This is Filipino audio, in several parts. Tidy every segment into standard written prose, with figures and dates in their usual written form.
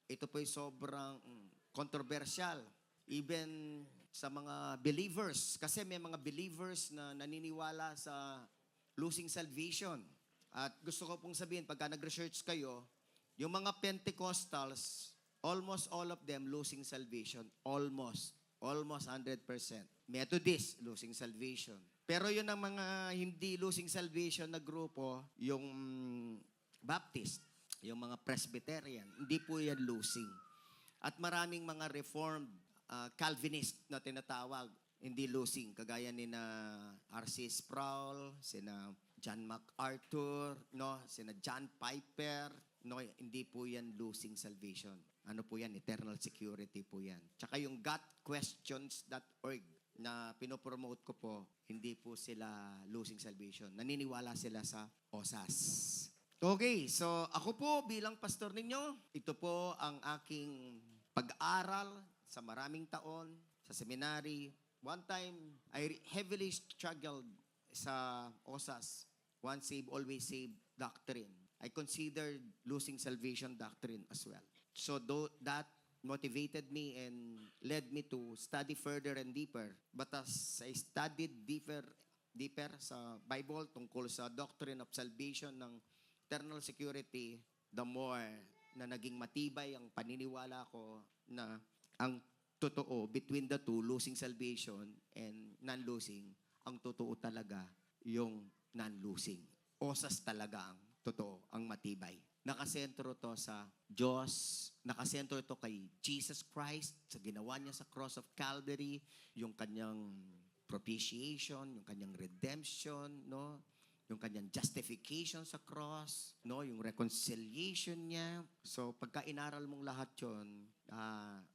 ito po'y sobrang controversial. Even sa mga believers. Kasi may mga believers na naniniwala sa losing salvation. At gusto ko pong sabihin, pagka nag-research kayo, yung mga Pentecostals, almost all of them losing salvation. Almost 100%. Methodist, losing salvation. Pero yun ang mga hindi losing salvation na grupo, yung Baptist, yung mga Presbyterian, hindi po yan losing. At maraming mga Reformed, Calvinist na tinatawag, hindi losing. Kagaya ni na R.C. Sproul, sina John MacArthur, no? Sina John Piper, no? Hindi po yan losing salvation. Ano po yan? Eternal security po yan. Tsaka yung gotquestions.org na pinopromote ko po, hindi po sila losing salvation. Naniniwala sila sa OSAS. Okay, so ako po bilang pastor ninyo, ito po ang aking pag-aral sa maraming taon, sa seminary. One time, I heavily struggled sa OSAS, once saved, always saved doctrine. I considered losing salvation doctrine as well. So that motivated me and led me to study further and deeper. But as I studied deeper sa Bible tungkol sa doctrine of salvation ng eternal security, the more na naging matibay ang paniniwala ko na ang totoo between the two, losing salvation and non-losing, ang totoo talaga yung non-losing. Osas talaga ang totoo, ang matibay. Nakasentro to sa Diyos, nakasentro ito kay Jesus Christ, sa ginawa niya sa cross of Calvary, yung kanyang propitiation, yung kanyang redemption, no? Yung kanyang justification sa cross, no? Yung reconciliation niya. So, pagka inaral mong lahat yun,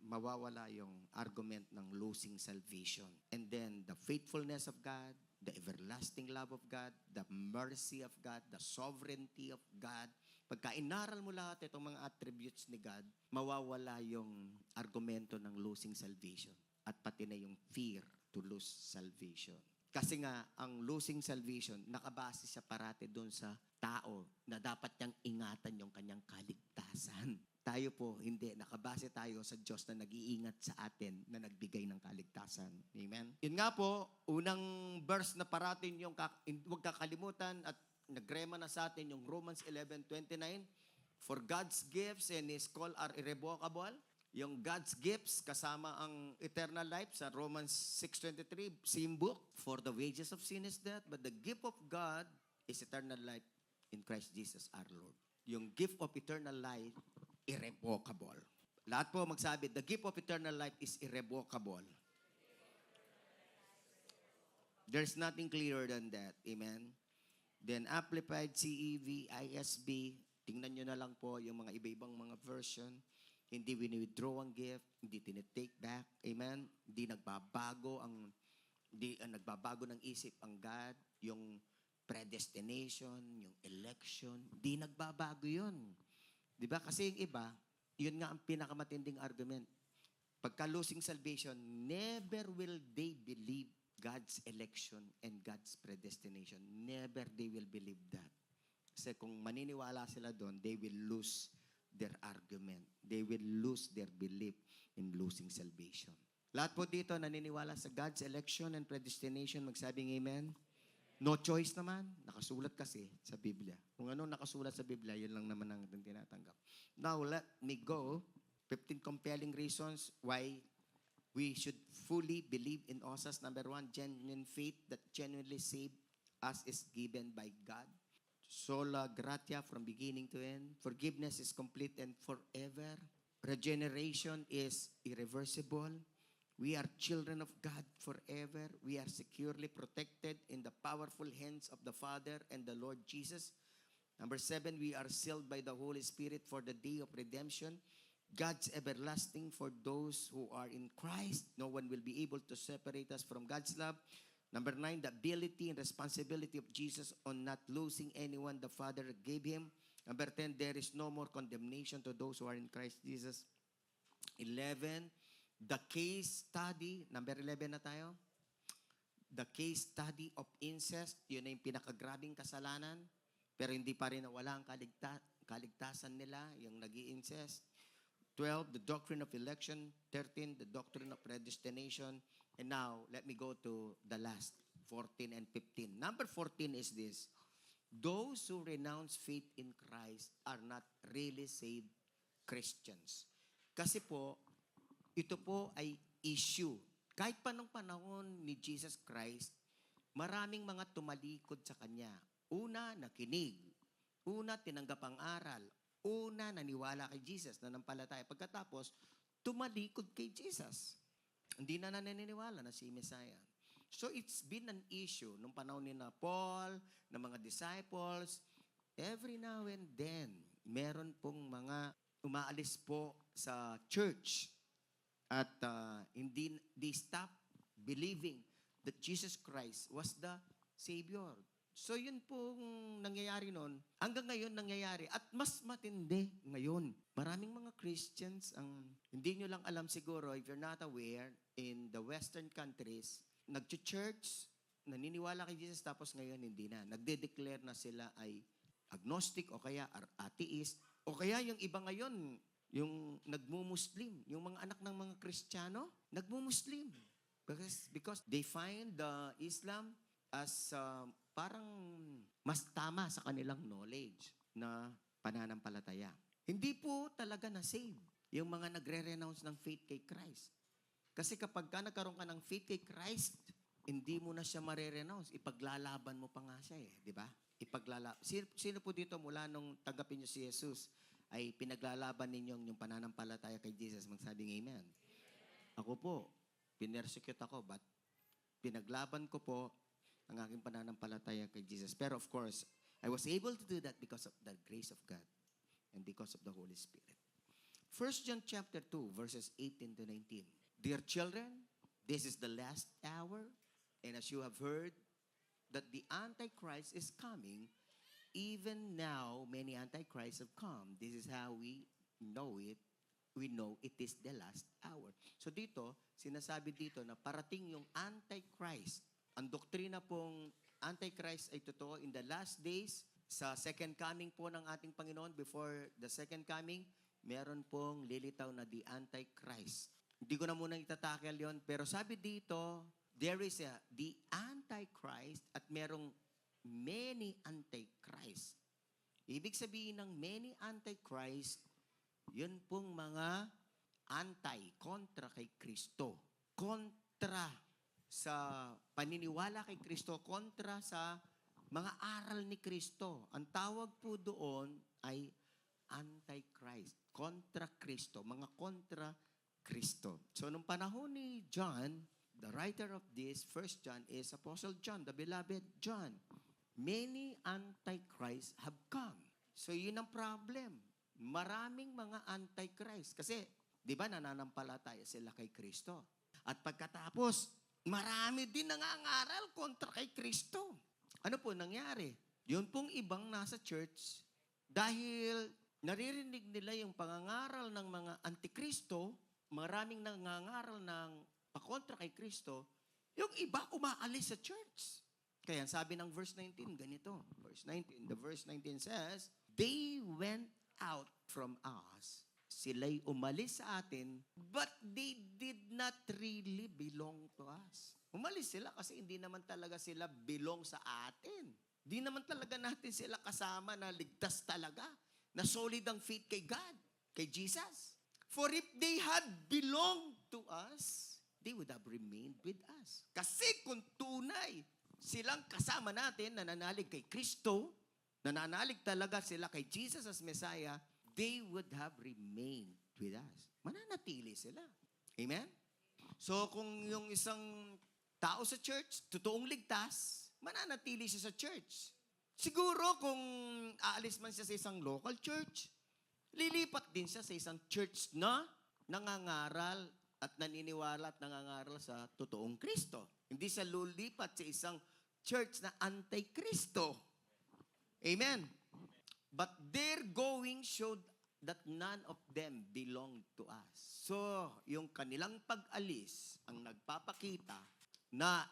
mawawala yung argument ng losing salvation. And then, the faithfulness of God, the everlasting love of God, the mercy of God, the sovereignty of God. Pagka inaral mo lahat itong mga attributes ni God, mawawala yung argumento ng losing salvation. At pati na yung fear to lose salvation. Kasi nga, ang losing salvation, nakabase siya parati doon sa tao na dapat niyang ingatan yung kanyang kaligtasan. Tayo po, hindi. Nakabase tayo sa Diyos na nag-iingat sa atin na nagbigay ng kaligtasan. Amen? Yun nga po, unang verse na parating yung huwag kakalimutan at nagrema na sa atin yung Romans 11:29. For God's gifts and His call are irrevocable. Yung God's gifts kasama ang eternal life sa Romans 6:23, same book. For the wages of sin is death, but the gift of God is eternal life in Christ Jesus our Lord. Yung gift of eternal life, irrevocable. Lahat po magsabi, the gift of eternal life is irrevocable. There's nothing clearer than that. Amen? Then Amplified CEV, ISB, tingnan nyo na lang po yung mga iba-ibang mga version. Hindi wini-withdraw ang gift, hindi tinitake back. Amen? Hindi nagbabago ng isip ang God, yung predestination, yung election, hindi nagbabago yun. Di ba? Kasi yung iba, yun nga ang pinakamatinding argument. Pagka losing salvation, never will they believe God's election and God's predestination. Never they will believe that. Kasi kung maniniwala sila doon, they will lose their argument. They will lose their belief in losing salvation. Lahat po dito naniniwala sa God's election and predestination. Magsabing amen. No choice naman. Nakasulat kasi sa Biblia. Kung ano nakasulat sa Biblia, yun lang naman ang tinatanggap. Now, let me go. 15 compelling reasons why we should fully believe in OSAS. Number 1, genuine faith that genuinely saved us is given by God. Sola gratia from beginning to end. Forgiveness is complete and forever. Regeneration is irreversible. We are children of God forever. We are securely protected in the powerful hands of the Father and the Lord Jesus. Number 7, we are sealed by the Holy Spirit for the day of redemption. God's everlasting for those who are in Christ. No one will be able to separate us from God's love. Number 9, the ability and responsibility of Jesus on not losing anyone the Father gave Him. Number 10, there is no more condemnation to those who are in Christ Jesus. 11, the case study. Number 11 na tayo. The case study of incest. Yun na yung pinakagrabing kasalanan. Pero hindi pa rin nawala ang kaligtasan nila, yung nag-i-incest. 12, the doctrine of election. 13, the doctrine of predestination. And now, let me go to the last, 14 and 15. Number 14 is this: those who renounce faith in Christ are not really saved Christians. Kasi po, ito po ay issue. Kahit pa nung panahon ni Jesus Christ, maraming mga tumalikod sa Kanya. Una, nakinig. Una, tinanggap ang aral. Una, naniwala kay Jesus, nanampalataya. Pagkatapos, tumalikod kay Jesus. Hindi na naniniwala na si Messiah. So it's been an issue nung panahon ni na Paul, ng mga disciples. Every now and then, meron pong mga umaalis po sa church at hindi they stop believing that Jesus Christ was the Savior. So yun pong nangyayari noon. Hanggang ngayon nangyayari. At mas matindi ngayon. Maraming mga Christians ang hindi nyo lang alam siguro, if you're not aware, in the Western countries, nag-church, naniniwala kay Jesus, tapos ngayon hindi na. Nagde-declare na sila ay agnostic o kaya atheist. O kaya yung iba ngayon, yung nagmumuslim, yung mga anak ng mga Kristiyano, nagmumuslim. Because they find Islam as parang mas tama sa kanilang knowledge na pananampalataya. Hindi po talaga na-save yung mga nagre-renounce ng faith kay Christ. Kasi kapag ka nagkaroon ka ng faith kay Christ, hindi mo na siya marerenounce. Ipaglalaban mo pa nga siya di ba? Sino po dito mula nung tanggapin niyo si Jesus ay pinaglalaban ninyong yung pananampalataya kay Jesus? Magsabing amen. Ako po, pinersecute ako, but pinaglaban ko po ang aking pananampalataya kay Jesus. Pero of course, I was able to do that because of the grace of God and because of the Holy Spirit. 1 John chapter 2, verses 18 to 19. Dear children, this is the last hour, and as you have heard that the Antichrist is coming, even now many Antichrists have come. This is how we know it. We know it is the last hour. So dito, sinasabi dito na parating yung Antichrist. Ang doktrina pong Antichrist ay totoo in the last days. Sa second coming po ng ating Panginoon, before the second coming, meron pong lilitaw na the Antichrist. Hindi ko na muna itatakel yon, pero sabi dito, there is the Antichrist at merong many Antichrist. Ibig sabihin ng many Antichrist, yun pong mga kontra kay Kristo. Kontra sa paniniwala kay Kristo, kontra sa mga aral ni Kristo. Ang tawag po doon ay Antichrist. Kontra Kristo. Mga kontra Kristo. So, nung panahon ni John, the writer of this, 1 John, is Apostle John, the beloved John. Many Antichrists have come. So, yun ang problem. Maraming mga Antichrist. Kasi, di ba, nananampalataya sila kay Kristo. At pagkatapos, marami din nangangaral kontra kay Kristo. Ano po nangyari? Yun pong ibang nasa church, dahil naririnig nila yung pangangaral ng mga Antikristo, maraming nangangaral ng pakontra kay Kristo, yung iba umaalis sa church. Kaya sabi ng verse 19, ganito. Verse 19 says, they went out from us. Sila'y umalis sa atin, but they did not really belong to us. Umalis sila kasi hindi naman talaga sila belong sa atin. Hindi naman talaga natin sila kasama na ligtas talaga, na solid ang faith kay God, kay Jesus. For if they had belonged to us, they would have remained with us. Kasi kung tunay silang kasama natin, nananalig kay Kristo, nananalig talaga sila kay Jesus as Messiah, they would have remained with us. Mananatili sila. Amen? So kung yung isang tao sa church, totoong ligtas, mananatili siya sa church. Siguro kung aalis man siya sa isang local church, lilipat din siya sa isang church na nangangaral at naniniwala at nangangaral sa totoong Kristo. Hindi siya lulipat sa isang church na anti-Kristo. Amen? But their going showed that none of them belonged to us. So, yung kanilang pag-alis ang nagpapakita na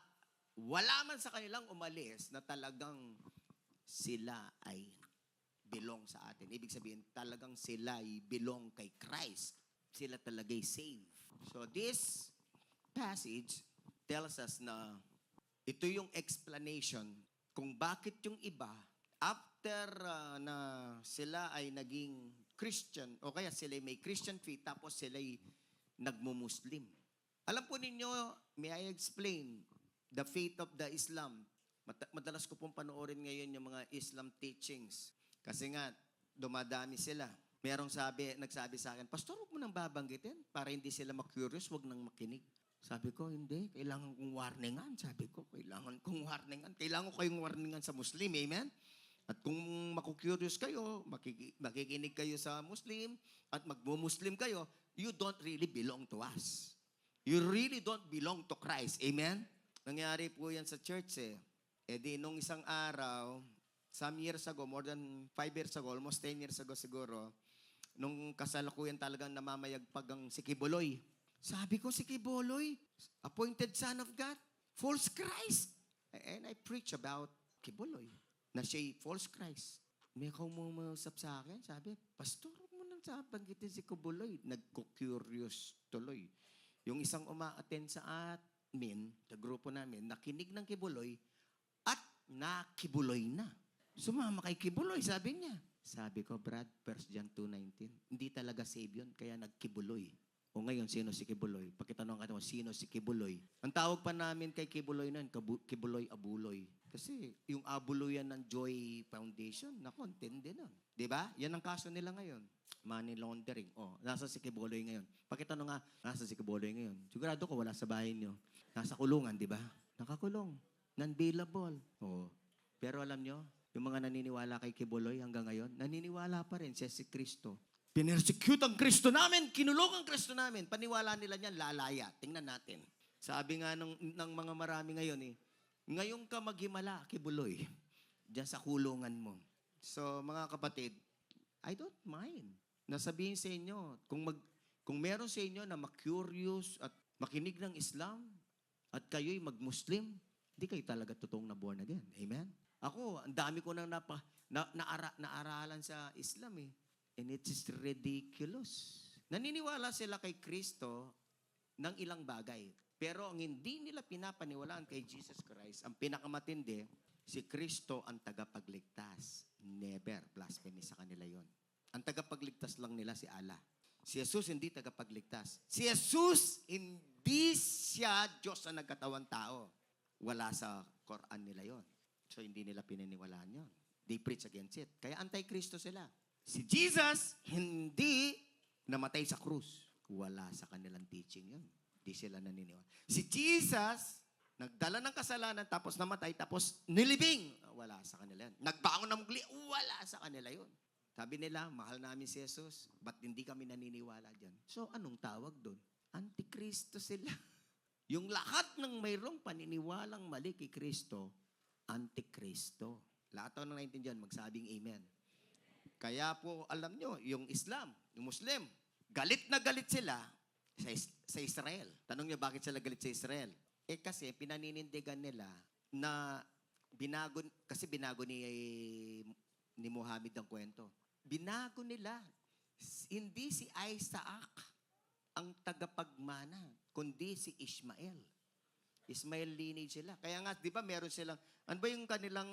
wala man sa kanilang umalis na talagang sila ay belong sa atin. Ibig sabihin, talagang sila ay belong kay Christ. sila talaga'y save. So this passage tells us na ito yung explanation kung bakit yung iba, after na sila ay naging Christian, o kaya sila may Christian faith, tapos sila ay nagmumuslim. Alam po ninyo, may I explain the faith of the Islam? Madalas ko pong panoorin ngayon yung mga Islam teachings. Kasi nga, dumadami sila. Merong nagsabi sa akin, Pastor, huwag mo nang babanggitin para hindi sila ma-curious, huwag nang makinig. Sabi ko, hindi. Kailangan kong warningan. Sabi ko, kailangan kong warningan. Kailangan ko kayong warningan sa Muslim. Amen? At kung maku-curious kayo, makikinig kayo sa Muslim, at magmu-Muslim kayo, you don't really belong to us. You really don't belong to Christ. Amen? Nangyari po yan sa church eh. E di, nung isang araw, some years ago, more than 5 years ago, almost 10 years ago siguro, nung kasalukuyan talagang namamayagpag ang si Kibuloy. Sabi ko, si Kibuloy, appointed son of God, false Christ. And I preach about Kibuloy, na siya'y false Christ. May kumusap sa akin, sabi, Pastor, huwag mo nang sabanggitin si Kibuloy. Nagko-curious tuloy. Yung isang uma-attend sa amin, sa grupo namin, nakinig ng Kibuloy, at nakibuloy na. Sumama kay Kibuloy, sabi niya. Sabi ko, Brad, 1 John 2:19, hindi talaga save yun, kaya nagkibuloy. O ngayon, sino si Kibuloy? Pagkitanong ka mo, sino si Kibuloy? Ang tawag pa namin kay Kibuloy nun, Kibuloy Abuloy. Kasi yung abuloyan ng Joy Foundation, naku, intindi nun. Diba? Yan ang kaso nila ngayon. Money laundering. Oh, nasa si Kibuloy ngayon. Pagkitanong nga, nasa si Kibuloy ngayon. Sigurado ko, wala sa bahay niyo. Nasa kulungan, diba? Nakakulong. Non-bailable. Oh. Pero alam nyo, yung mga naniniwala kay Kibuloy hanggang ngayon, naniniwala pa rin siya si Kristo. Pinersecute ang Kristo namin, kinulong ang Kristo namin. Paniwala nila niyan, lalaya. Tingnan natin. Sabi nga ng mga marami ngayon ngayon ka maghimala, Kibuloy, diyan sa kulungan mo. So mga kapatid, I don't mind. Nasabihin sa inyo, kung meron sa inyo na ma-curious at makinig ng Islam at kayo'y mag-Muslim, hindi kayo talaga totoong na born again. Amen? Ako, ang dami ko nang naaralan sa Islam eh. And it is ridiculous. Naniniwala sila kay Kristo ng ilang bagay. Pero ang hindi nila pinapaniwalaan kay Jesus Christ, ang pinakamatindi, si Kristo ang tagapagligtas. Never. Blasphemy sa kanila yon. Ang tagapagligtas lang nila si Allah. Si Jesus hindi tagapagligtas. Si Jesus hindi siya Diyos na nagkatawang tao. Wala sa Quran nila yon. So, hindi nila pininiwalaan yon. They preach against it. Kaya anti-Kristo sila. Si Jesus, hindi namatay sa krus. Wala sa kanilang teaching yon. Hindi sila naniniwala. Si Jesus, nagdala ng kasalanan, tapos namatay, tapos nilibing. Wala sa kanila yan. Nagbaon ng mugli. Wala sa kanila yon. Sabi nila, mahal namin si Jesus, ba't hindi kami naniniwala dyan? So, anong tawag doon? Antikristo sila. Yung lahat ng mayroong paniniwalang mali kay Kristo, Antikristo. Lahat ng naintindihan, magsabing amen. Kaya po, alam nyo, yung Islam, yung Muslim, galit na galit sila sa Israel. Tanong nyo, bakit sila galit sa Israel? Kasi pinaninindigan nila na kasi binago ni Muhammad ang kwento. Binago nila. Hindi si Isaac ang tagapagmana, kundi si Ishmael. Ishmael lineage sila. Kaya nga, di ba, meron silang, ano ba yung kanilang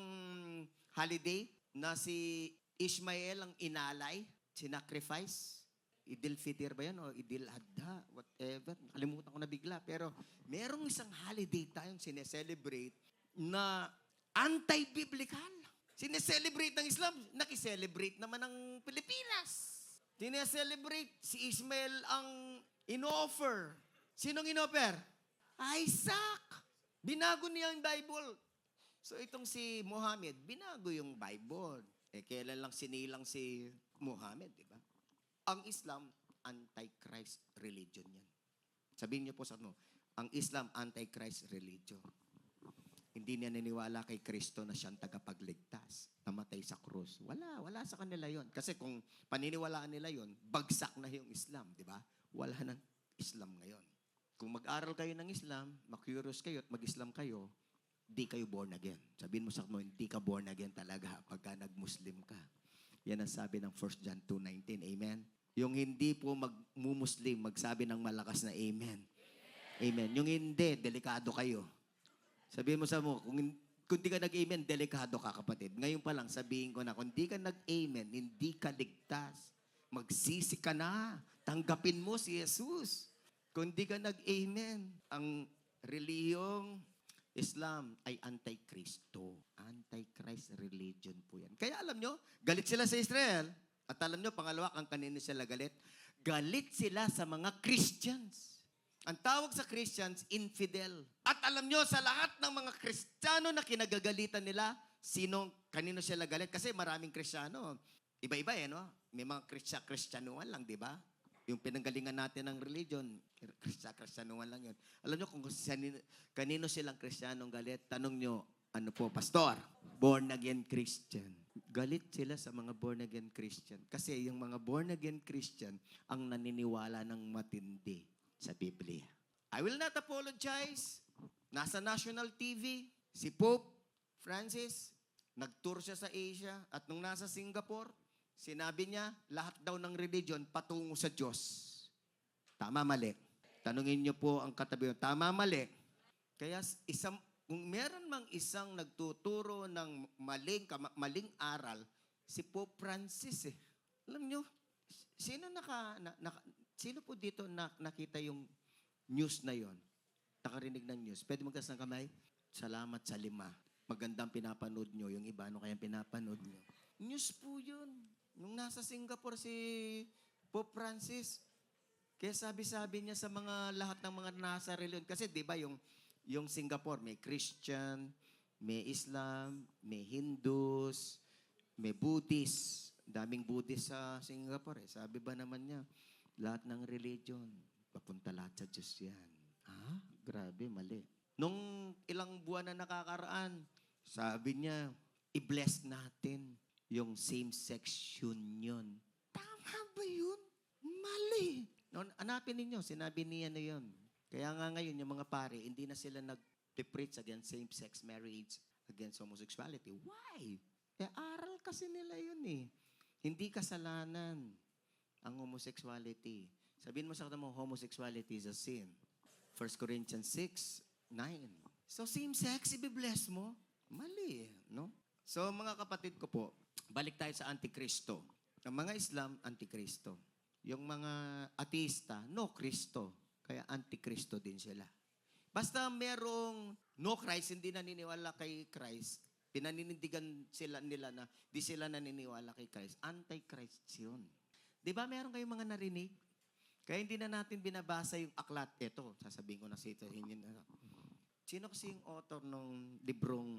holiday na si Ishmael ang inalay, sinacrifice? Idil Fitr ba yan o Idil Adha, whatever. Nakalimutan ko na bigla. Pero merong isang holiday tayong sineselebrate na anti-biblical. Sineselebrate ng Islam, nakiselebrate naman ng Pilipinas. Sineselebrate, si Ishmael ang in-offer. Sinong in-offer? Isaac. Binago niya ang Bible. So itong si Muhammad, binago yung Bible. Kailan lang sinilang si Muhammad, di ba? Ang Islam, anti-Christ religion yan. Sabihin niyo po sa ano, ang Islam, anti-Christ religion. Hindi niya naniniwala kay Kristo na siyang tagapagligtas, namatay sa krus. Wala sa kanila yon. Kasi kung paniniwalaan nila yon, bagsak na yung Islam, di ba? Wala ng Islam ngayon. Kung mag-aral kayo ng Islam, mag-curious kayo at mag-Islam kayo, di kayo born again. Sabihin mo sa mo, hindi ka born again talaga pagka nag-Muslim ka. Yan ang sabi ng 1 John 2:19. Amen? Yung hindi po magmumuslim, magsabi ng malakas na amen. Amen. Yung hindi, delikado kayo. Sabihin mo sa mo, kung di ka nag-amen, delikado ka, kapatid. Ngayon pa lang, sabihin ko na, kung di ka nag-amen, hindi ka ligtas. Magsisi ka na. Tanggapin mo si Jesus. Kung di ka nag-amen, ang reliyong Islam ay anti-Kristo. Anti-Christ religion po yan. Kaya alam nyo, galit sila sa Israel. At alam nyo, pangalawa, ang kanino sila galit? Galit sila sa mga Christians. Ang tawag sa Christians, infidel. At alam nyo, sa lahat ng mga Kristiyano na kinagagalitan nila, kanino sila galit? Kasi maraming Kristiyano. Iba-iba no? May mga Kristyanuhan lang, di ba? Yung pinanggalingan natin ng religion, Kristyanuhan lang yun. Alam nyo kung kanino silang Kristiyanong galit, tanong nyo, ano po, pastor? Born again Christian. Galit sila sa mga born again Christian. Kasi yung mga born again Christian ang naniniwala ng matindi sa Biblia. I will not apologize. Nasa national TV, si Pope Francis, nag-tour siya sa Asia at nung nasa Singapore, sinabi niya, lahat daw ng religion patungo sa Diyos. Tama, mali. Tanungin niyo po ang katabi. Tama, mali. Kaya kung meron mang isang nagtuturo ng maling aral, si Pope Francis eh. Alam niyo, sino po dito nakita yung news na yon? Nakarinig ng news. Pwede magkas ng kamay? Salamat sa 5. Magandang pinapanood nyo. Yung iba, ano kayang pinapanood nyo? News po yun. Nung nasa Singapore si Pope Francis, kaya sabi-sabi niya sa lahat ng mga nasa religion. Kasi di ba yung Singapore, may Christian, may Islam, may Hindus, may Buddhist. Daming Buddhist sa Singapore. Sabi ba naman niya, lahat ng religion, papunta lahat sa Diyos yan. Grabe, mali. Nung ilang buwan na nakakaraan, sabi niya, i-bless natin yung same-sex union. Tama ba yun? Mali. Hanapin ninyo, sinabi niya na yun. Kaya nga ngayon, yung mga pare, hindi na sila nag-preach against same-sex marriage, against homosexuality. Why? Aral kasi nila yun eh. Hindi kasalanan ang homosexuality. Sabihin mo sa kata mo, homosexuality is a sin. 1 Corinthians 6:9. So same-sex, i-bless mo? Mali, no? So mga kapatid ko po, balik tayo sa Antikristo. Ang mga Islam, Antikristo. Yung mga ateista, no Kristo. Kaya Antikristo din sila. Basta merong no Christ, hindi naniniwala kay Christ, pinaninindigan nila na di sila naniniwala kay Christ. Antichrist yun. Di ba meron kayong mga narinig? Kaya hindi na natin binabasa yung aklat. Ito, sasabihin ko na sa ito. Sino kasi yung author ng librong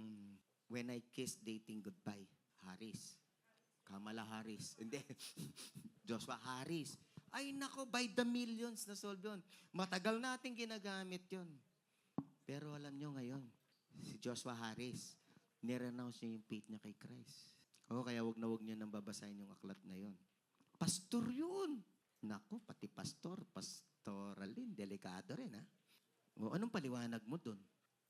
When I Kissed Dating Goodbye? Harris. Kamala Harris. Hindi. Joshua Harris. Ay nako, by the millions na sold yun. Matagal natin ginagamit yun. Pero alam nyo ngayon, si Joshua Harris, nirenounce niya yung faith niya kay Christ. Kaya wag na wag niyo nang babasahin yung aklat na yun. Pastor yun. Naku, pati pastoralin, delikado rin ha. Anong paliwanag mo dun?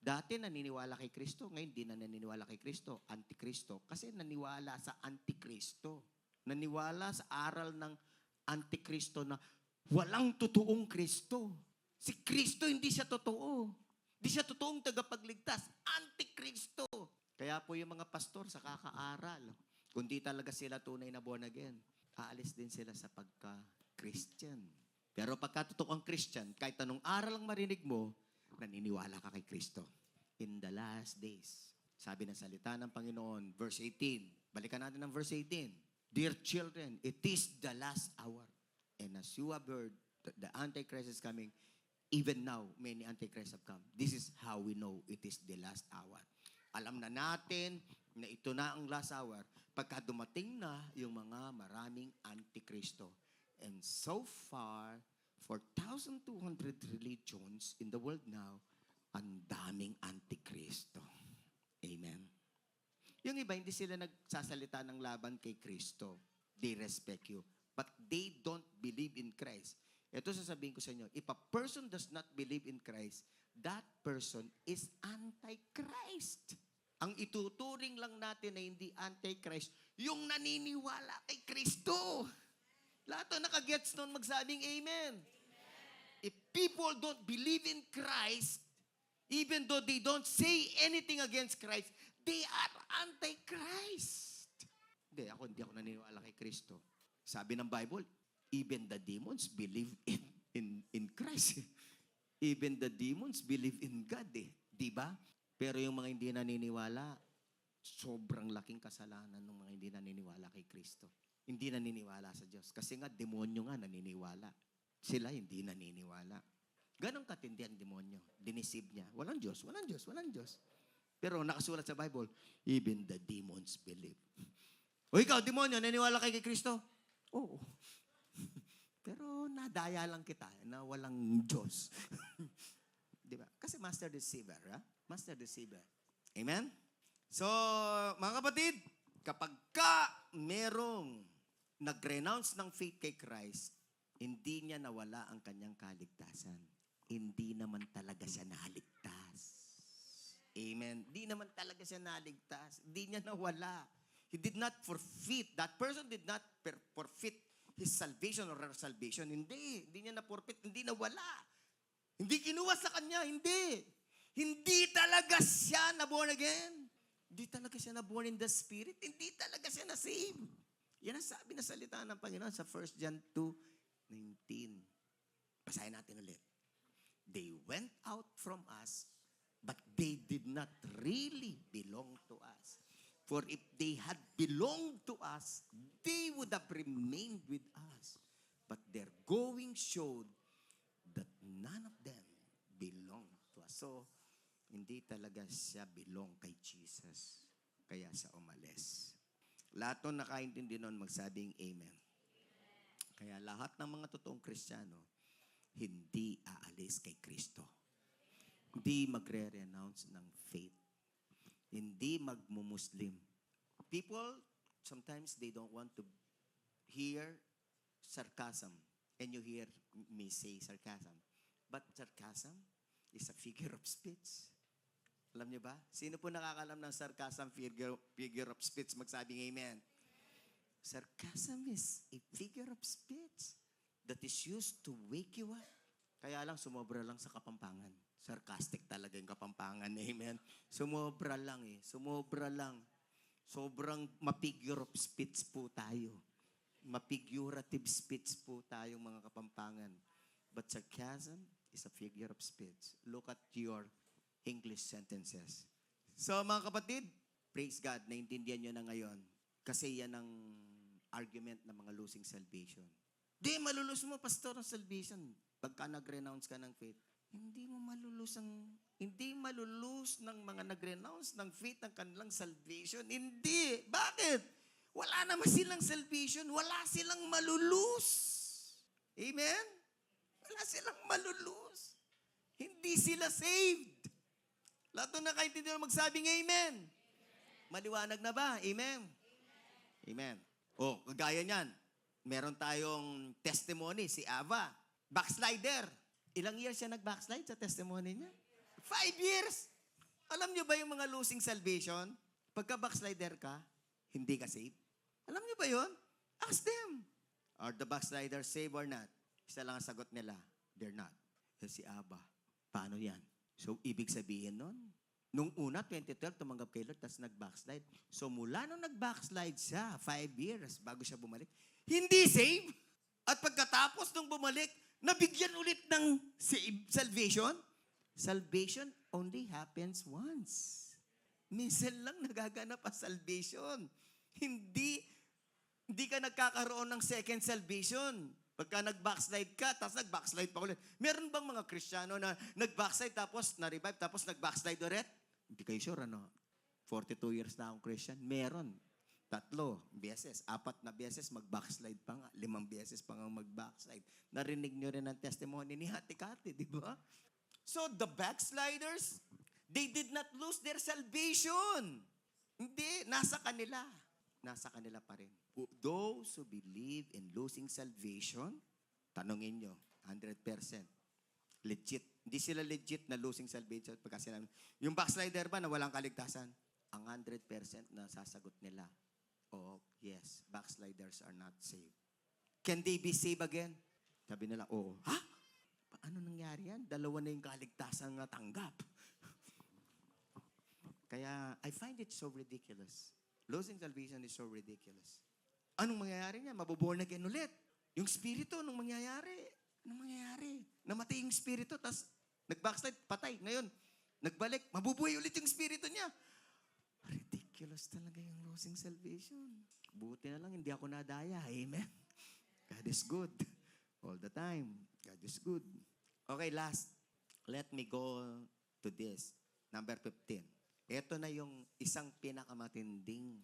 Dati naniniwala kay Kristo, ngayon di na naniniwala kay Kristo, Antikristo. Kasi naniwala sa Antikristo. Naniwala sa aral ng Antikristo na walang totoong Kristo. Si Kristo hindi siya totoo. Hindi siya totoong tagapagligtas. Antikristo. Kaya po yung mga pastor sa kakaaral, kung di talaga sila tunay na born again, aalis din sila sa pagka-Christian. Pero pagka totoo ang Christian, kahit anong aral ang marinig mo, naniniwala ka kay Kristo. In the last days, sabi ng salita ng Panginoon, verse 18. Balikan natin ang verse 18. Dear children, it is the last hour. And as you have heard, the Antichrist is coming. Even now, many Antichrists have come. This is how we know it is the last hour. Alam na natin na ito na ang last hour pagka dumating na yung mga maraming Antikristo. And so far, 4,200 religions in the world now, ang daming Antikristo. Amen. Yung iba, hindi sila nagsasalita ng laban kay Kristo. They respect you. But they don't believe in Christ. Ito sasabihin ko sa inyo, if a person does not believe in Christ, that person is Antichrist. Ang ituturing lang natin na hindi Antichrist, yung naniniwala kay Kristo. Lahat ng nakagets nun magsabing amen. If people don't believe in Christ, even though they don't say anything against Christ, they are anti-Christ. Hindi ako naniniwala kay Kristo. Sabi ng Bible, even the demons believe in Christ. Even the demons believe in God Di ba? Pero yung mga hindi naniniwala, sobrang laking kasalanan ng mga hindi naniniwala kay Kristo. Hindi naniniwala sa Diyos. Kasi nga, demonyo nga naniniwala. Sila hindi naniniwala. Ganon katindi ang demonyo. Dinisib niya. Walang Diyos, walang Diyos, walang Diyos. Pero nakasulat sa Bible, even the demons believe. O ikaw, demonyo, naniniwala kay Kristo? Oo. Pero nadaya lang kita na walang Diyos. Di ba? Kasi master deceiver, ha? Master deceiver. Amen? So, mga kapatid, kapag merong nag-renounce ng faith kay Christ, hindi niya nawala ang kanyang kaligtasan. Hindi naman talaga siya naligtas. Amen. Hindi naman talaga siya naligtas. Hindi niya nawala. He did not forfeit. That person did not forfeit his salvation or her salvation. Hindi. Hindi niya na-forfeit. Hindi nawala. Hindi kinuha sa kanya. Hindi. Hindi talaga siya na-born again. Hindi talaga siya na-born in the Spirit. Hindi talaga siya na-save. Yan ang sabi na salita ng Panginoon sa 1 John 2:19. Basahin natin ulit. They went out from us, but they did not really belong to us. For if they had belonged to us, they would have remained with us. But their going showed that none of them belonged to us. So, hindi talaga siya belong kay Jesus. Kaya siya umalis. Lahat ng nakaintindi nun magsabing amen. Kaya lahat ng mga totoong Kristiyano, hindi aalis kay Kristo. Hindi magre-renounce ng faith. Hindi magmumuslim. People, sometimes they don't want to hear sarcasm. And you hear me say sarcasm. But sarcasm is a figure of speech. Alam niyo ba? Sino po nakakalam ng sarcasm figure of speech? Magsabing amen. Sarcasm is a figure of speech that is used to wake you up. Kaya lang, sumobra lang sa Kapampangan. Sarcastic talaga yung Kapampangan. Amen. Sumobra lang Sumobra lang. Sobrang ma-figure of speech po tayo. Ma-figurative speech po tayo mga Kapampangan. But sarcasm is a figure of speech. Look at your English sentences. So mga kapatid, praise God, naintindihan nyo na ngayon. Kasi yan ang argument ng mga losing salvation. Di, malulus mo, pastor, ang salvation. Pagka nag-renounce ka ng faith, hindi malulus ng mga nag-renounce ng faith ng kanilang salvation. Hindi. Bakit? Wala naman silang salvation. Wala silang malulus. Amen? Wala silang malulus. Hindi sila saved. Lahat ng nakaintindihan magsabing amen. Maliwanag na ba? Amen? Amen. O, kagaya niyan, meron tayong testimony, si Ava. Backslider. Ilang years siya nag-backslide sa testimony niya? 5 years. Alam niyo ba yung mga losing salvation? Pagka backslider ka, hindi ka saved. Alam niyo ba yun? Ask them. Are the backsliders saved or not? Isa lang ang sagot nila. They're not. Si Ava. Paano yan? So, ibig sabihin nun, nung una, 2012, tumanggap kay Lord, tapos nag-backslide. So, mula nung nag-backslide siya, 5 years bago siya bumalik, hindi saved. At pagkatapos nung bumalik, nabigyan ulit ng salvation. Salvation only happens once. Minsan lang nagaganap ang salvation. Hindi ka nagkakaroon ng second salvation. Pagka nag-backslide ka, tapos nag-backslide pa ulit. Meron bang mga Kristiyano na nag-backslide tapos na-revive tapos nag-backslide ulit? Hindi kayo sure, 42 years na akong Christian. Meron. 3 beses, 4 na beses, mag-backslide pa nga. 5 beses pa nga mag-backslide. Narinig nyo rin ang testimony ni Ate Kati, di ba? So, the backsliders, they did not lose their salvation. Hindi, nasa kanila. Nasa kanila pa rin. Those who believe in losing salvation, tanongin nyo, 100%. Legit. Hindi sila legit na losing salvation. Pagka sila, yung backslider ba na walang kaligtasan? Ang 100% na sasagot nila, oh, yes, backsliders are not saved. Can they be saved again? Sabi nila, oo. Ha? Paano nangyari yan? Dalawa na yung kaligtasan na tanggap. Kaya, I find it so ridiculous. Losing salvation is so ridiculous. Anong mangyayari niya? Mabuborn again ulit. Yung spirito, anong mangyayari? Anong mangyayari? Namatay yung spirito, tapos nag-backslide, patay. Ngayon, nagbalik, mabubuhay ulit yung spirito niya. Ridiculous talaga yung losing salvation. Buti na lang, hindi ako nadaya. Amen? God is good. All the time. God is good. Okay, last. Let me go to this. Number 15. Ito na yung isang pinakamatinding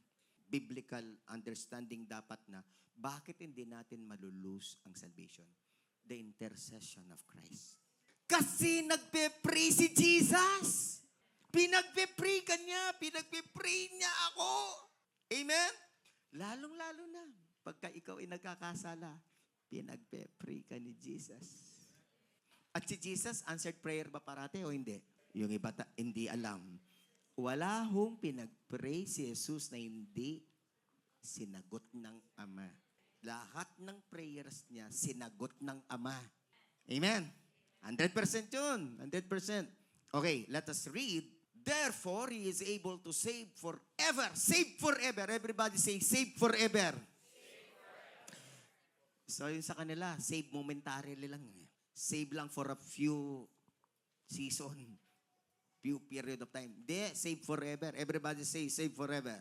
biblical understanding dapat na bakit hindi natin malulose ang salvation? The intercession of Christ. Kasi nagpe-pray si Jesus. Pinagpe-pray ka niya. Pinagpe-pray niya ako. Amen? Lalong-lalo na. Pagka ikaw ay nagkakasala, pinagpe-pray ka ni Jesus. At si Jesus, answered prayer ba parate o hindi? Yung iba hindi alam. Wala hong pinag-pray si Jesus na hindi sinagot ng Ama. Lahat ng prayers niya, sinagot ng Ama. Amen? 100% yun. 100%. Okay, let us read. Therefore, He is able to save forever. Save forever. Everybody say, save forever. So, yun sa kanila, save momentarily lang. Save lang for a few season. Few period of time. De, save forever. Everybody say, save forever.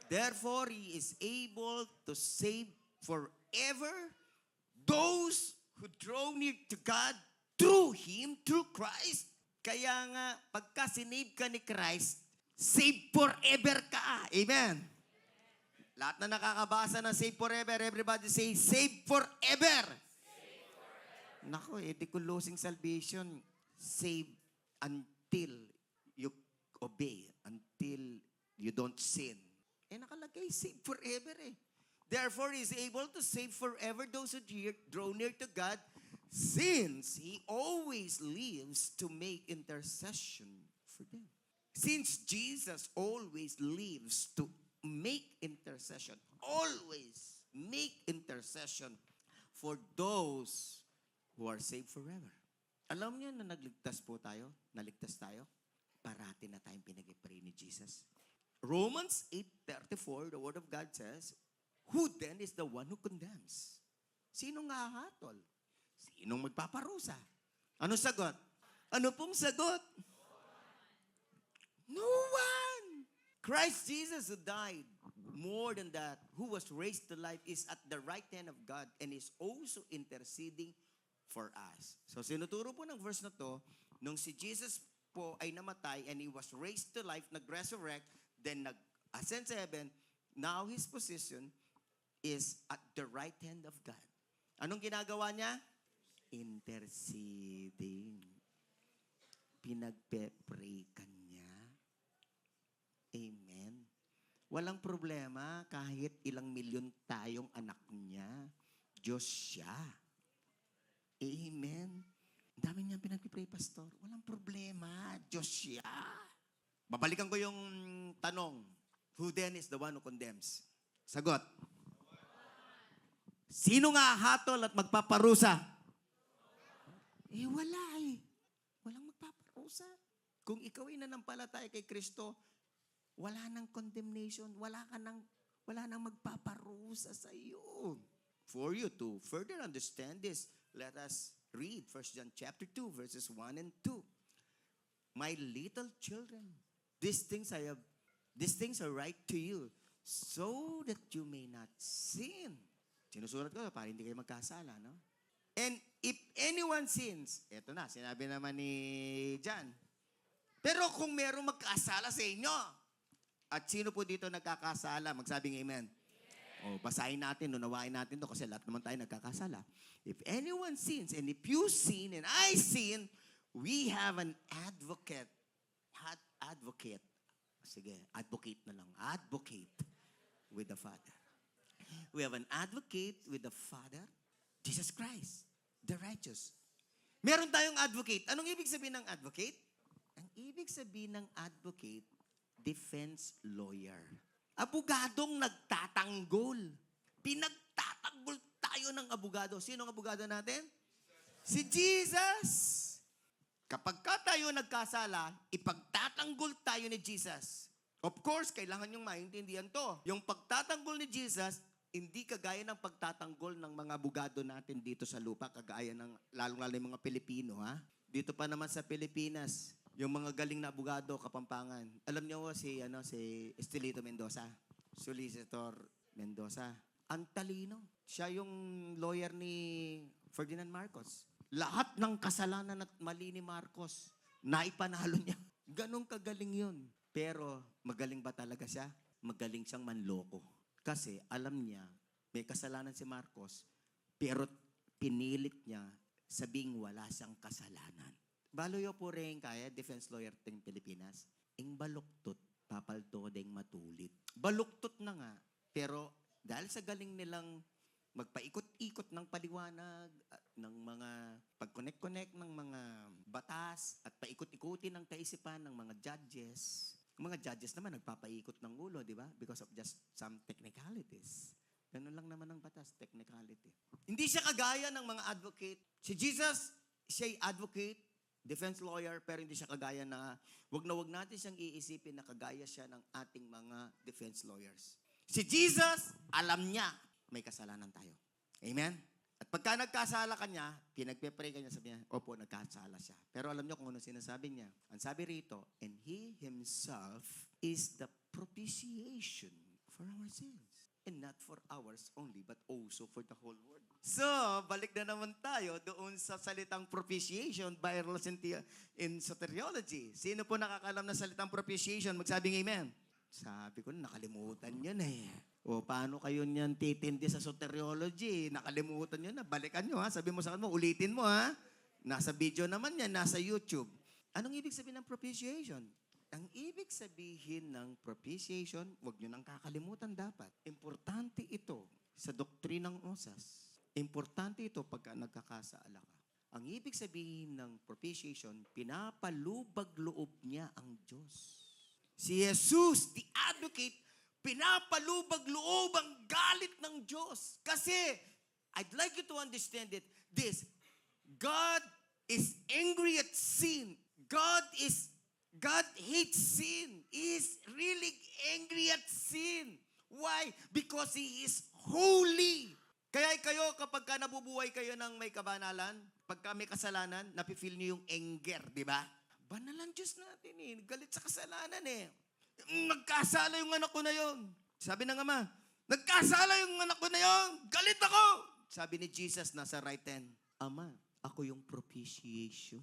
Therefore, He is able to save forever those who draw near to God through Him, through Christ. Kaya nga, pagka sinave ka ni Christ, save forever ka. Amen. Lahat na nakakabasa ng save forever, everybody say, save forever. Nako, di ko losing salvation. Save until you obey, until you don't sin. Nakalagay, save forever eh. Therefore, He is able to save forever those who draw near to God, since He always lives to make intercession for them. Since Jesus always lives to make intercession, always make intercession for those who are saved forever. Alam niyo na nagligtas po tayo, naligtas tayo, parati na tayong pinag-pray ni Jesus. Romans 8:34, the Word of God says, who then is the one who condemns? Sinong hahatol? Sinong magpaparusa? Ano sagot? Ano pong sagot? No one. Christ Jesus who died, more than that, who was raised to life, is at the right hand of God and is also interceding for us. So sinuturo po ng verse na to, nung si Jesus po ay namatay and He was raised to life, nag-resurrect, then nag-ascend sa heaven, now His position is at the right hand of God. Anong ginagawa niya? Interceding. Pinagpe-pray ka niya. Amen. Walang problema kahit ilang milyon tayong anak niya. Diyos siya. Amen. Ang dami niyang pinagpipray, Pastor. Walang problema. Diyos siya. Babalikan ko yung tanong. Who then is the one who condemns? Sagot. Sino nga hatol at magpaparusa? Wala eh. Walang magpaparusa. Kung ikaw ay nanampalataya kay Kristo, wala nang condemnation, wala nang magpaparusa sa iyo. For you to further understand this, let us read 1 John chapter 2, verses 1 and 2. My little children, these things are right to you, so that you may not sin. Sinusulat ko para hindi kayo magkasala, no? And if anyone sins, eto na, sinabi naman ni John. Pero kung merong magkasala sa inyo, at sino po dito nagkakasala? Magsabing amen. O, basahin natin, unawain natin to kasi lahat naman tayo nagkakasala. If anyone sins, and if you sin, and I sin, we have an advocate. Advocate. Sige, advocate na lang. Advocate with the Father. We have an advocate with the Father, Jesus Christ, the righteous. Meron tayong advocate. Anong ibig sabihin ng advocate? Ang ibig sabihin ng advocate, defense lawyer. Abogadong nagtatanggol. Pinagtatanggol tayo tayo ng abogado. Sino ang abogado natin? Si Jesus. Kapag ka tayo nagkasala, ipagtatanggol tayo ni Jesus. Of course, kailangan niyong maintindihan to. Yung pagtatanggol ni Jesus, hindi kagaya ng pagtatanggol ng mga abogado natin dito sa lupa, kagaya ng lalong-lalo yung mga Pilipino, ha? Dito pa naman sa Pilipinas, yung mga galing na abogado, Kapampangan. Alam niyo si Estelito Mendoza, Solicitor Mendoza. Ang talino. Siya yung lawyer ni Ferdinand Marcos. Lahat ng kasalanan at mali ni Marcos, naipanalo niya. Ganong kagaling yun. Pero magaling ba talaga siya? Magaling siyang manloko. Kasi alam niya, may kasalanan si Marcos, pero pinilit niya sabing wala siyang kasalanan. Baloyo po rin kaya, defense lawyer ng Pilipinas, ing baluktot, papalto ding matulit. Baluktot na nga, pero dahil sa galing nilang magpaikot-ikot ng paliwanag at ng mga pag-connect-connect ng mga batas at paikot-ikutin ng kaisipan ng mga judges. Mga judges naman nagpapaikot ng ulo, di ba? Because of just some technicalities. Ganun lang naman ang batas, technicality. Hindi siya kagaya ng mga advocate. Si Jesus, siya'y advocate, defense lawyer, pero hindi siya kagaya na wag natin siyang iisipin na kagaya siya ng ating mga defense lawyers. Si Jesus, alam niya, may kasalanan tayo. Amen? At pagka nagkasala ka niya, pinagpe-pray ka niya, sabi niya, opo, nagkasala siya. Pero alam niyo kung ano sinasabi niya. Ang sabi rito, and He Himself is the propitiation for our sins. And not for ours only, but also for the whole world. So, balik na naman tayo doon sa salitang propitiation, viral in soteriology. Sino po nakakalam na salitang propitiation? Magsabing amen. Sabi ko, nakalimutan yun eh. O paano kayo niyan titindi sa soteriology? Nakalimutan nyo na. Balikan nyo ha. Sabi mo sa kanila, ulitin mo ha. Nasa video naman yan, nasa YouTube. Anong ibig sabihin ng propitiation? Ang ibig sabihin ng propitiation, huwag nyo nang kakalimutan dapat. Importante ito sa doktrinang osas. Importante ito pagka nagkakasaala ka. Ang ibig sabihin ng propitiation, pinapalubag loob niya ang Diyos. Si Jesus, the advocate, pinapalubag loob ang galit ng Diyos. Kasi, I'd like you to understand this. God is angry at sin. God hates sin. He is really angry at sin. Why? Because He is holy. Kaya kayo, kapag ka nabubuhay kayo ng may kabanalan, pagka may kasalanan, napifeel niyo yung anger, di ba? Banal ang Diyos natin eh. Galit sa kasalanan eh. Nagkasala yung anak ko na yon. Sabi ng ama, nagkasala yung anak ko na yon. Galit ako. Sabi ni Jesus, nasa right hand, Ama, ako yung propitiation.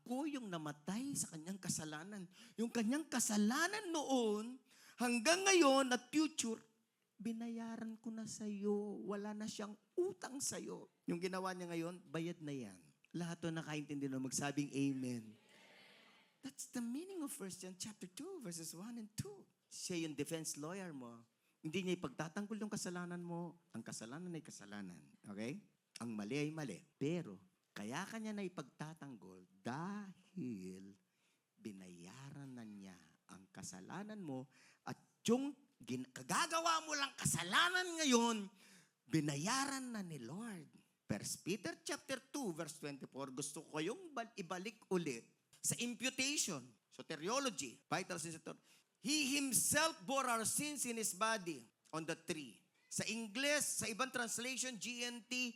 Ako yung namatay sa kanyang kasalanan. Yung kanyang kasalanan noon, hanggang ngayon at future, binayaran ko na sa'yo. Wala na siyang utang sa'yo. Yung ginawa niya ngayon, bayad na yan. Lahat to nakaintindi na magsabing amen. That's the meaning of 1 John chapter 2, verses 1 and 2. Siya yung defense lawyer mo. Hindi niya ipagtatanggol yung kasalanan mo. Ang kasalanan ay kasalanan. Okay? Ang mali ay mali. Pero, kaya kanya na ipagtatanggol dahil binayaran na niya ang kasalanan mo at yung kagagawa mo lang kasalanan ngayon, binayaran na ni Lord. 1 Peter chapter 2, verse 24, gusto ko kayong ibalik ulit sa imputation, soteriology, vital sensitor. He Himself bore our sins in His body on the tree. Sa English, sa ibang translation, GNT,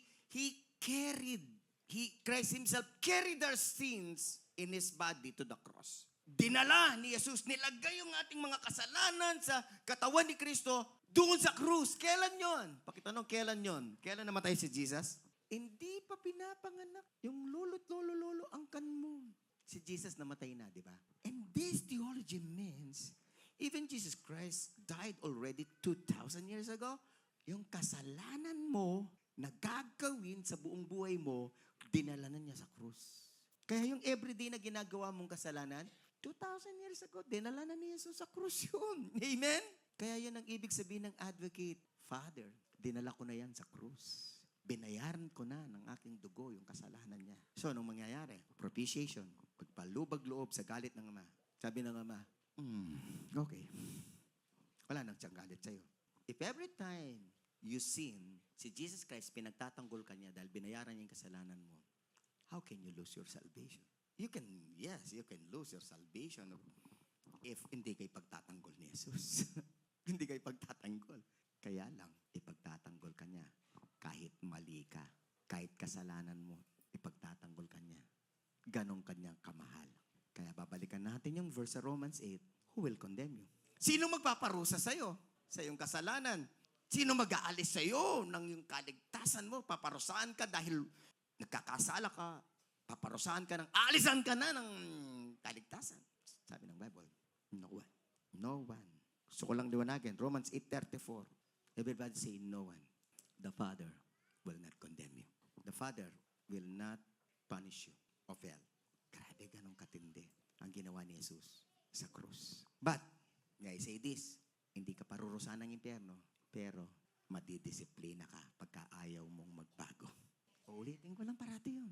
Christ Himself carried our sins in His body to the cross. Dinala ni Jesus, nilagay yung ating mga kasalanan sa katawan ni Kristo doon sa krus. Kailan yon? Pakitanong, kailan yon? Kailan namatay si Jesus? Hindi pa pinapanganak. Yung lolo't lolo angkan mo. Si Jesus namatay na, di ba? And this theology means, even Jesus Christ died already 2,000 years ago. Yung kasalanan mo na gagawin sa buong buhay mo, dinala na niya sa krus. Kaya yung everyday na ginagawa mong kasalanan, 2,000 years ago, dinala na ni Jesus sa krus yun. Amen? Kaya yan ang ibig sabihin ng advocate. Father, dinala ko na yan sa krus. Binayaran ko na ng aking dugo yung kasalanan niya. So, anong mangyayari? Propitiation. Pagpalubag loob sa galit ng ama. Sabi ng ama, okay. Wala nang siyang galit sa'yo. If every time you sin, si Jesus Christ, pinagtatanggol ka niya dahil binayaran niya yung kasalanan mo, how can you lose your salvation? You can lose your salvation if hindi kayo pagtatanggol ni Jesus. Hindi kayo pagtatanggol. Kaya lang, ipagtatanggol ka niya. Kahit mali ka, kahit kasalanan mo, ipagtatanggol ka niya. Ganon kanyang kamahal. Kaya babalikan natin yung verse sa Romans 8, who will condemn you? Sino magpaparusa sa'yo sa iyong kasalanan? Sino mag-aalis sa'yo ng yung kaligtasan mo? Paparusahan ka dahil nagkakasala ka. Paparusahan ka alisan ka na ng kaligtasan. Sabi ng Bible, no one. No one. Gusto ko lang liwanagin. Romans 8:34. Everybody say, no one. The Father will not condemn you. The Father will not punish you of hell. Grabe, ganong katindi ang ginawa ni Jesus sa krus. But, I say this, hindi ka parurusahan ng impyerno, pero madidisiplina ka pagka ayaw mong magbago. Uulitin ko lang parati yun.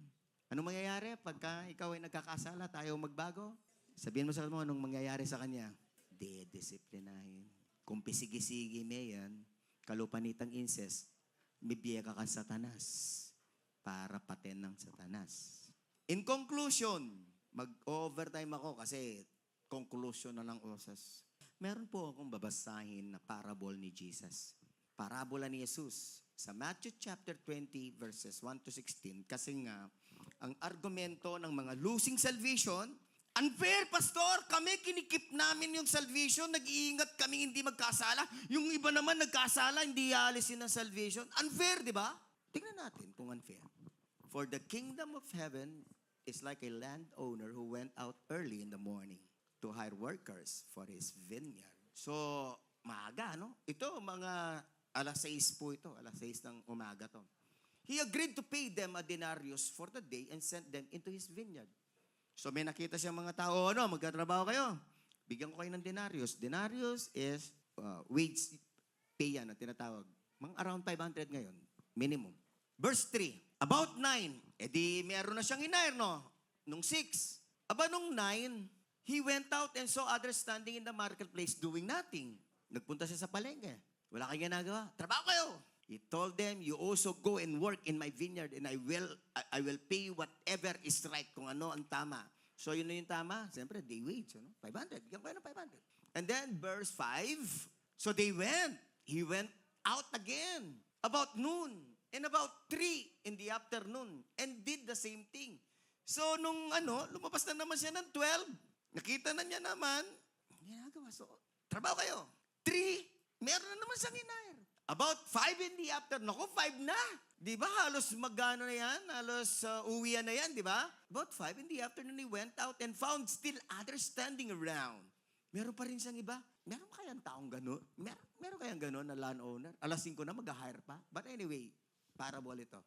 Anong mangyayari pagka ikaw ay nagkakasala at ayaw magbago? Sabihin mo sa mo, anong mangyayari sa kanya? Didisiplinahin. Kung pisigi-sigi may yan, kalupanitang incest, bibiyeka ka Satanas para paten ng Satanas. In conclusion, mag-overtime ako kasi conclusion na lang osas. Meron po akong babasahin na parable ni Jesus. Parabola ni Jesus sa Matthew chapter 20 verses 1 to 16 kasi nga ang argumento ng mga losing salvation, unfair, pastor, kami kinikip namin yung salvation, nag-iingat kami hindi magkasala. Yung iba naman nagkasala, hindi alisin ng salvation. Unfair, di ba? Tingnan natin kung unfair. For the kingdom of heaven is like a landowner who went out early in the morning to hire workers for his vineyard. So, maaga, no? Ito, mga alas 6 po ito. Alas 6 ng umaga to. He agreed to pay them a denarius for the day and sent them into his vineyard. So, may nakita siyang mga tao, magkatrabaho kayo. Bigyan ko kayo ng denarius. Denarius is wage pay yan, tinatawag. Mga around 500 ngayon, minimum. Verse 3, about 9, edi meron na siyang hinire, no? Nung 6. Aba, nung 9, he went out and saw others standing in the marketplace doing nothing. Nagpunta siya sa palengke. Wala kayong ginagawa. Trabaho kayo. He told them, you also go and work in my vineyard and I will pay you whatever is right, kung ano ang tama. So yun na yung tama. Siyempre, day wage. 500. Bigyan ko kayo ng 500. And then, verse 5, so they went. He went out again. About noon. And about 3 in the afternoon. And did the same thing. So nung lumabas na naman siya ng 12, nakita na niya naman, ginagawa. So, trabaho kayo. 3, meron na naman siyang hinire. About 5 in the afternoon. Naku, 5 na. Di ba? Halos magano na yan. Halos uwian na yan, di ba? About 5 in the afternoon, he went out and found still others standing around. Meron pa rin siyang iba. Meron kayang taong gano'n? Meron kayang gano'n na landowner? Alas 5 na, mag-hire pa? But anyway, parable ito.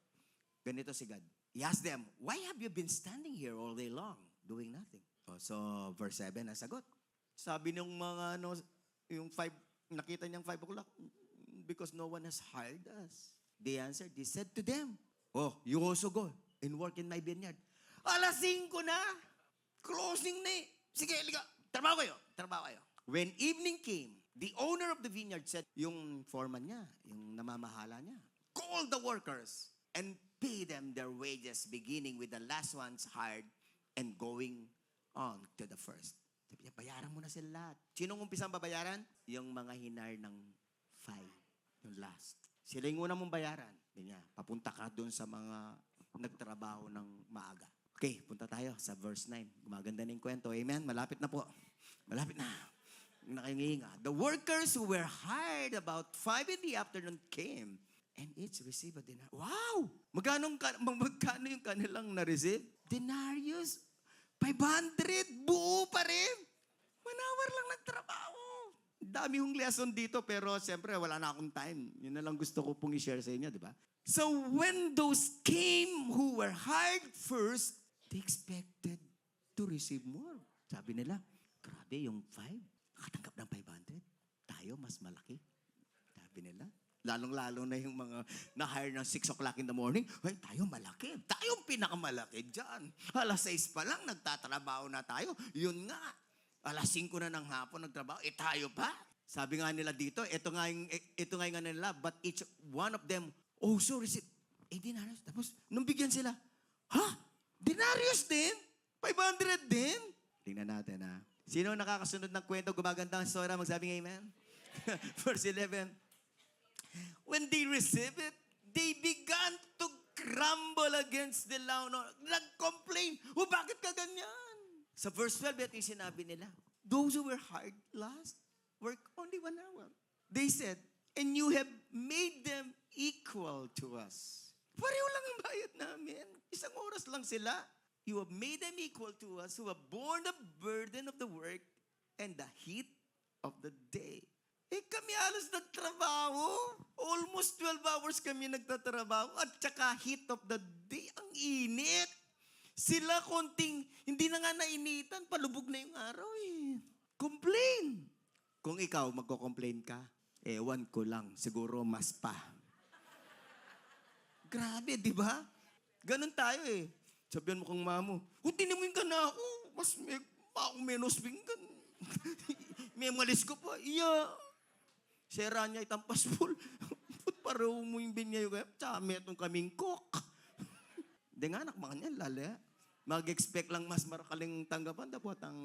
Ganito si God. He asked them, why have you been standing here all day long, doing nothing? So, verse 7, nasagot. Sabi ng mga, yung 5, nakita niyang 5 o'clock, because no one has hired us. They answered, they said to them, oh, you also go and work in my vineyard. Alas 5 na. Closing na eh. Sige, liga. Trabaho kayo. When evening came, the owner of the vineyard said, yung foreman niya, yung namamahala niya, call the workers and pay them their wages, beginning with the last ones hired and going on to the first. Sabi niya, bayaran mo na sila lahat. Sinong umpisang babayaran? Yung mga hinire ng 5. Yung last. Sila yung unang mong bayaran. Ganyan, papunta ka doon sa mga nagtrabaho ng maaga. Okay, punta tayo sa verse 9. Gumaganda na yung kwento. Amen? Malapit na po. Malapit na. Nakinginga. The workers who were hired about 5 in the afternoon came and each received a dinar. Wow! Magkano yung kanilang na-receive? Denarius. 500. Buo pa rin. 1 hour lang nagtrabaho. Dami hong lesson dito, pero siyempre wala na akong time. Yun na lang gusto ko pong i-share sa inyo, di ba? So when those came who were hired first, they expected to receive more. Sabi nila, grabe yung 5. Nakatanggap ng 500. Tayo mas malaki. Sabi nila. Lalong-lalo na yung mga na-hire ng 6 o'clock in the morning. Ay, tayo malaki. Tayo pinakamalaki dyan. Alas 6 pa lang, nagtatrabaho na tayo. Yun nga. Alas 5 na ng hapon nagtrabaho. Tayo pa. Sabi nga nila dito, ito nga yung ano nila, but each one of them also received a denarius. Tapos, nung bigyan sila, ha? Denarius din? 500 din? Tingnan natin, ha? Sino nakakasunod ng kwento, gumaganda ang story, magsabing amen? Verse 11, when they received it, they began to grumble against the law. No, nag-complain, bakit ka ganyan? Sa verse 12, ito yung sinabi nila, those who were hard last, work only 1 hour. They said, and you have made them equal to us. Pareho lang ang bayad namin. Isang oras lang sila. You have made them equal to us who have borne the burden of the work and the heat of the day. Kami halos nagtrabaho. Almost 12 hours kami nagtatrabaho. At saka heat of the day. Ang init. Sila konting, hindi na nga nainitan, palubog na yung araw eh. Complain. Kung ikaw magko-complain ka, ewan ko lang, siguro mas pa. Grabe, di ba? Ganun tayo eh. Sabihan mo kang mamo, tinimuin ka na ako. Mas ako menos pinggan. May malis ko pa. Iya. Sera niya itampas full. Pareho mo yung binyayo kaya. Tsaka metong kaming cook. Hindi nga anak mga niyan, lala. Mag-expect lang mas marakaling tanggapan. Dapat ang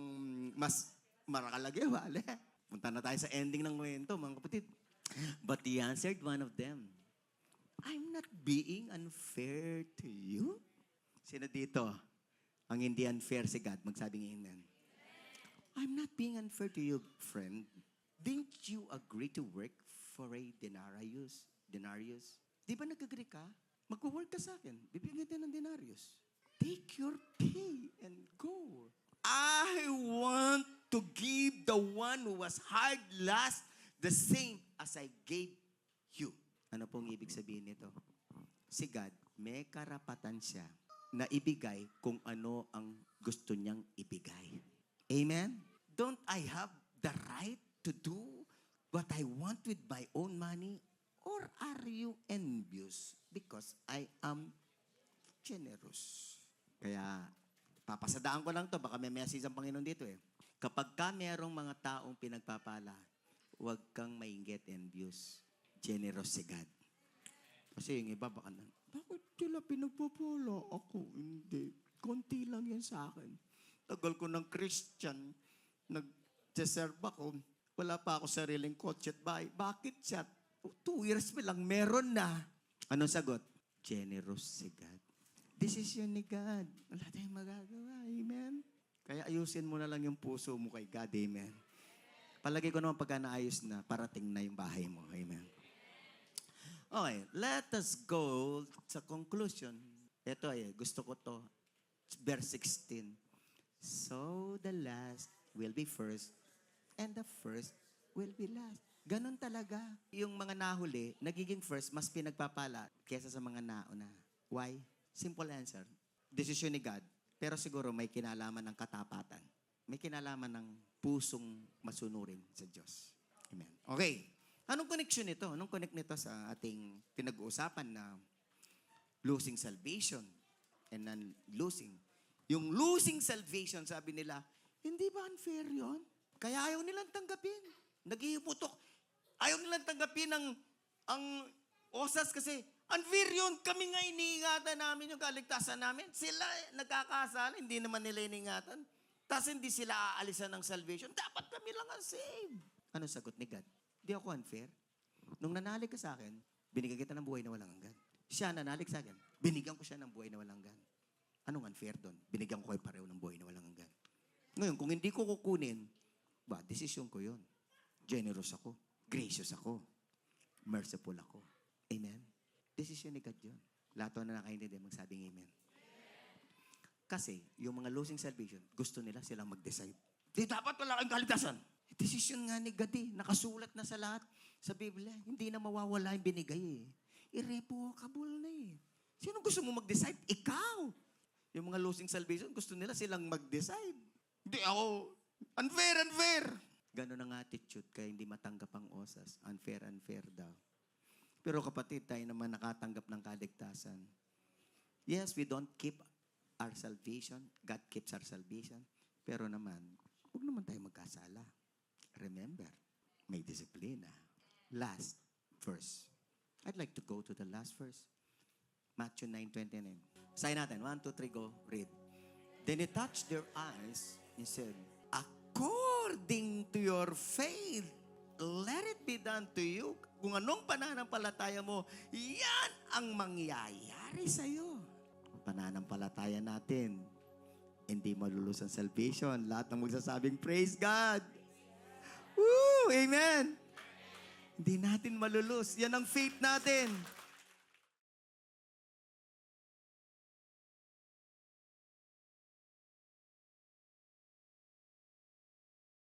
mas marakalagi, wala. Punta na tayo sa ending ng kwento, mga kapatid. But he answered one of them, I'm not being unfair to you. Sino dito? Ang hindi unfair si God. Magsabing amen. I'm not being unfair to you, friend. Didn't you agree to work for a denarius? Di ba nag-agree ka? Mag-work ka sa akin. Bibigyan kita ng denarius. Take your pay and go. I want to give the one who was hard last the same as I gave you. Ano pong ibig sabihin nito? Si God, may karapatan siya na ibigay kung ano ang gusto niyang ibigay. Amen? Don't I have the right to do what I want with my own money? Or are you envious because I am generous? Kaya, papasadaan ko lang to, baka may message ang Panginoon dito eh. Kapag ka merong mga taong pinagpapala, huwag kang mainggit envious. Generous si God. Kasi yung iba baka na, bakit sila pinagpapala? Ako, hindi. Konti lang yan sa akin. Tagal ko ng Christian, nag-serve ako, wala pa ako sariling kotse at bahay. Bakit siya? 2 years pa lang, meron na. Anong sagot? Generous si God. Decision ni God. Wala tayong magagawa. Amen? Kaya ayusin mo na lang yung puso mo kay God. Amen? Palagi ko naman pagka naayos na, parating na yung bahay mo. Amen? Okay, let us go sa conclusion. Ito gusto ko to. Verse 16. So the last will be first, and the first will be last. Ganon talaga. Yung mga nahuli, nagiging first, mas pinagpapala kesa sa mga nauna. Why? Simple answer. Decision ni God. Pero siguro may kinalaman ng katapatan. May kinalaman ng pusong masunurin sa Diyos. Amen. Okay. Anong connection nito? Anong connect nito sa ating pinag-uusapan na losing salvation and non-losing? Yung losing salvation, sabi nila, hindi ba unfair yun? Kaya ayaw nilang tanggapin. Naghihiputok. Ayaw nilang tanggapin ang osas kasi unfair yun. Kami nga iniingatan namin yung kaligtasan namin. Sila nagkakasala, hindi naman nila iniingatan. Tapos hindi sila aalisan ng salvation. Dapat kami lang ang save. Ano sagot ni God? Di ako unfair. Nung nanalig ka sa akin, binigyan kita ng buhay na walang hanggan. Siya nanalig sa akin, binigyan ko siya ng buhay na walang hanggan. Anong unfair doon? Binigyan ko kayo pareho ng buhay na walang hanggan. Ngayon, kung hindi ko kukunin, desisyon ko yun. Generous ako. Gracious ako. Merciful ako. Amen? Desisyon ni God yun. Lahat na nakaintindi, magsabing amen. Kasi, yung mga losing salvation, gusto nila silang mag-decide. Di dapat wala kayong kaligtasan. Desisyon nga ni God nakasulat na sa lahat sa Biblia. Hindi na mawawala yung binigay irrevocable na Sino gusto mo mag-decide? Ikaw. Yung mga losing salvation, gusto nila silang mag-decide. Hindi ako. Unfair. Ganon ang attitude kaya hindi matanggap ang osas. Unfair daw. Pero kapatid, tayo naman nakatanggap ng kaligtasan. Yes, we don't keep our salvation. God keeps our salvation. Pero naman, huwag naman tayo magkasala. Remember, may disiplina. Last verse. I'd like to go to the last verse. Matthew 9:29. Sign natin. 1, 2, 3, go. Read. Then he touched their eyes and said, according to your faith, let it be done to you. Kung anong pananampalataya mo, yan ang mangyayari sa'yo. Ang pananampalataya natin, hindi malulus ang salvation. Lahat ng magsasabing, praise God. Woo! Amen! Hindi natin malulus. Yan ang faith natin.